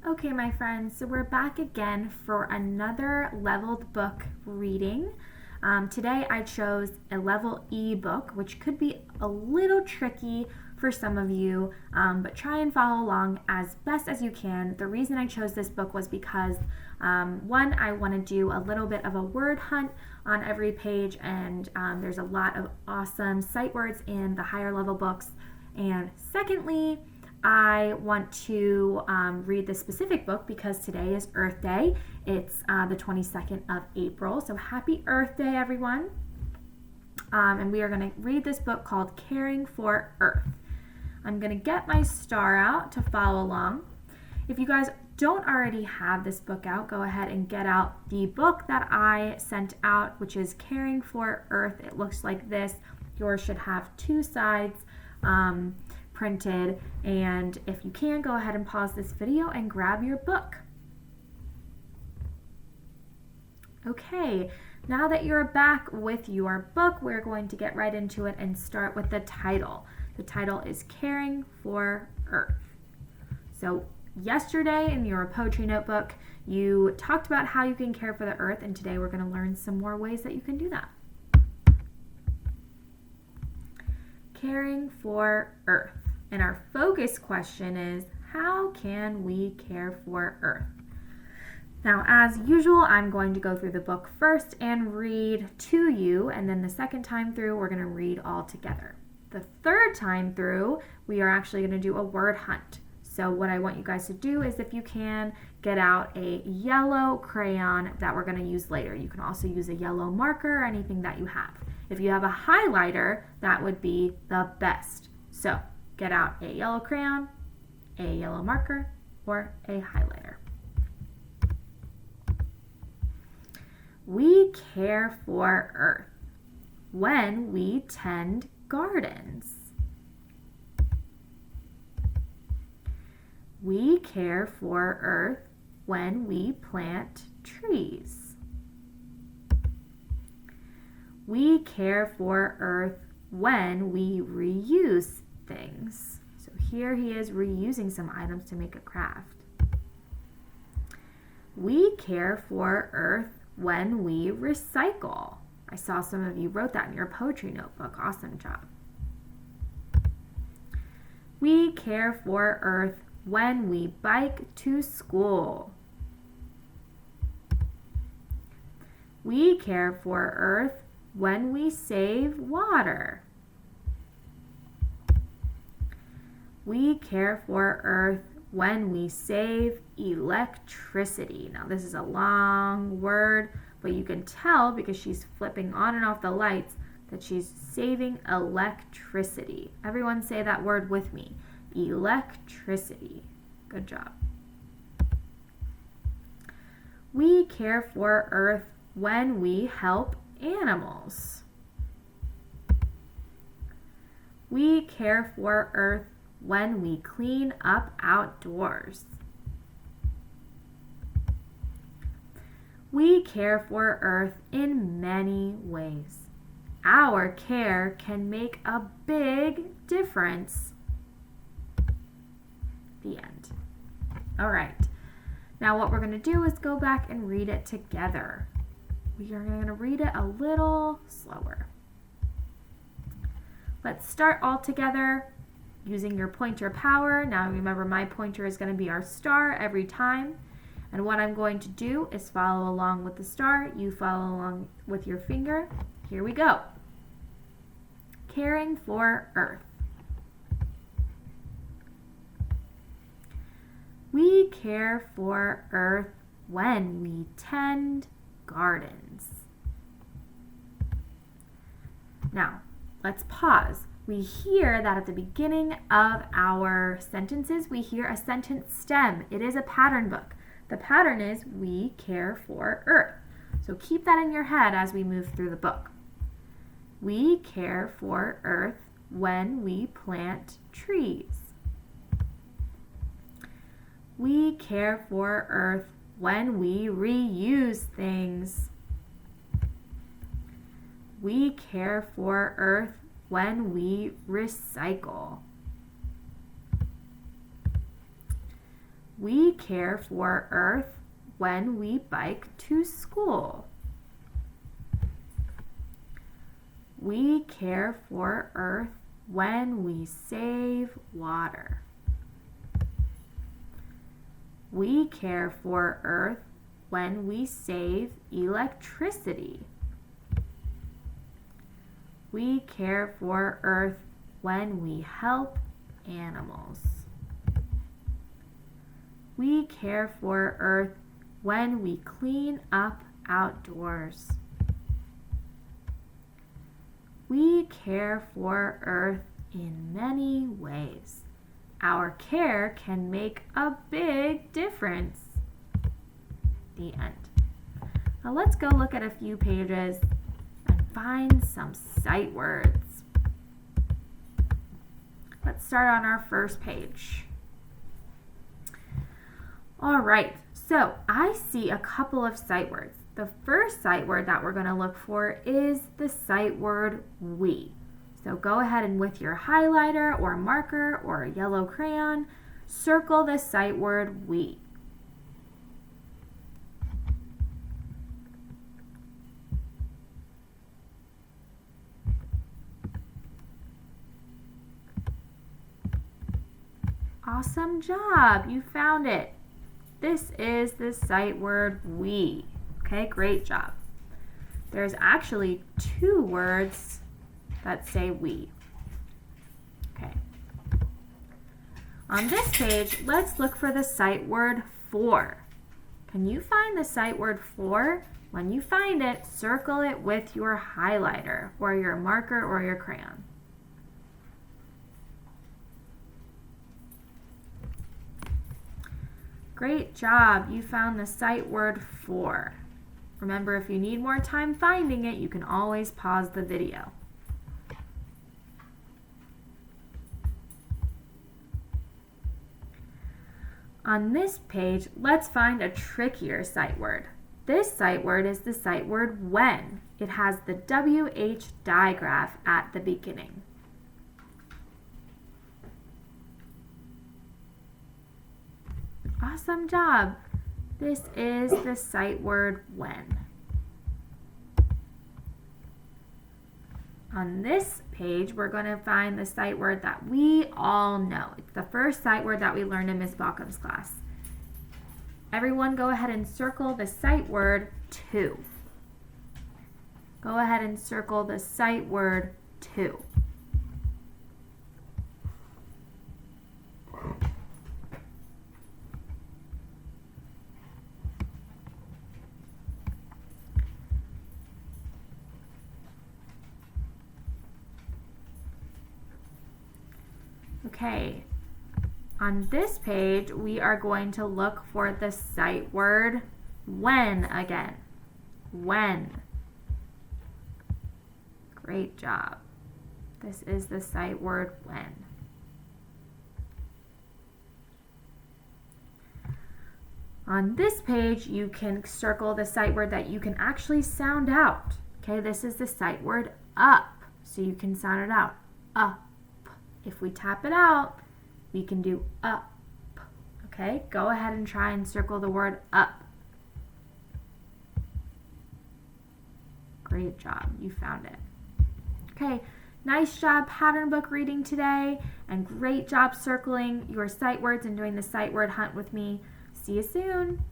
Okay, my friends, so we're back again for another leveled book reading. Today I chose a level E book, which could be a little tricky for some of you, but try and follow along as best as you can. The reason I chose this book was because one, I want to do a little bit of a word hunt on every page, and there's a lot of awesome sight words in the higher level books. And secondly, I want to read this specific book because today is Earth Day. It's the 22nd of April, so happy Earth Day, everyone. And we are going to read this book called Caring for Earth. I'm going to get my star out to follow along. If you guys don't already have this book out, go ahead and get out the book that I sent out, which is Caring for Earth. It looks like this. Yours should have two sides printed, and if you can, go ahead and pause this video and grab your book. Okay, now that you're back with your book, we're going to get right into it and start with the title. The title is Caring for Earth. So yesterday in your poetry notebook, you talked about how you can care for the earth, and today we're going to learn some more ways that you can do that. Caring for Earth. And our focus question is, how can we care for Earth? Now, as usual, I'm going to go through the book first and read to you, and then the second time through, we're going to read all together. The third time through, we are actually going to do a word hunt. So what I want you guys to do is, if you can, get out a yellow crayon that we're going to use later. You can also use a yellow marker or anything that you have. If you have a highlighter, that would be the best. So get out a yellow crayon, a yellow marker, or a highlighter. We care for Earth when we tend gardens. We care for Earth when we plant trees. We care for Earth when we reuse things. So here he is reusing some items to make a craft. We care for Earth when we recycle. I saw some of you wrote that in your poetry notebook. Awesome job. We care for Earth when we bike to school. We care for Earth when we save water. We care for Earth when we save electricity. Now this is a long word, but you can tell because she's flipping on and off the lights that she's saving electricity. Everyone say that word with me. Electricity. Good job. We care for Earth when we help animals. We care for Earth when we clean up outdoors. We care for Earth in many ways. Our care can make a big difference. The end. All right. Now what we're going to do is go back and read it together. We are going to read it a little slower. Let's start all together using your pointer power. Now remember, my pointer is going to be our star every time. And what I'm going to do is follow along with the star. You follow along with your finger. Here we go. Caring for Earth. We care for Earth when we tend gardens. Now, let's pause. We hear that at the beginning of our sentences, we hear a sentence stem. It is a pattern book. The pattern is, we care for Earth. So keep that in your head as we move through the book. We care for Earth when we plant trees. We care for Earth when we reuse things. We care for Earth when we recycle. We care for Earth when we bike to school. We care for Earth when we save water. We care for Earth when we save electricity. We care for Earth when we help animals. We care for Earth when we clean up outdoors. We care for Earth in many ways. Our care can make a big difference. The end. Now let's go look at a few pages and find some sight words. Let's start on our first page. All right, so I see a couple of sight words. The first sight word that we're going to look for is the sight word we. So go ahead and with your highlighter or marker or a yellow crayon, circle the sight word we. Awesome job, you found it. This is the sight word we. Okay, great job. There's actually two words that say we. Okay. On this page, let's look for the sight word for. Can you find the sight word for? When you find it, circle it with your highlighter or your marker or your crayon. Great job, you found the sight word for. Remember, if you need more time finding it, you can always pause the video. On this page, let's find a trickier sight word. This sight word is the sight word when. It has the WH digraph at the beginning. Awesome job. This is the sight word when. On this page, we're going to find the sight word that we all know. It's the first sight word that we learned in Ms. Balcom's class. Everyone go ahead and circle the sight word to. Go ahead and circle the sight word to. Okay, on this page, we are going to look for the sight word when again. When. Great job. This is the sight word when. On this page, you can circle the sight word that you can actually sound out. Okay, this is the sight word up, so you can sound it out. Up. If we tap it out, we can do up. Okay, go ahead and try and circle the word up. Great job, you found it. Okay, nice job pattern book reading today, and great job circling your sight words and doing the sight word hunt with me. See you soon.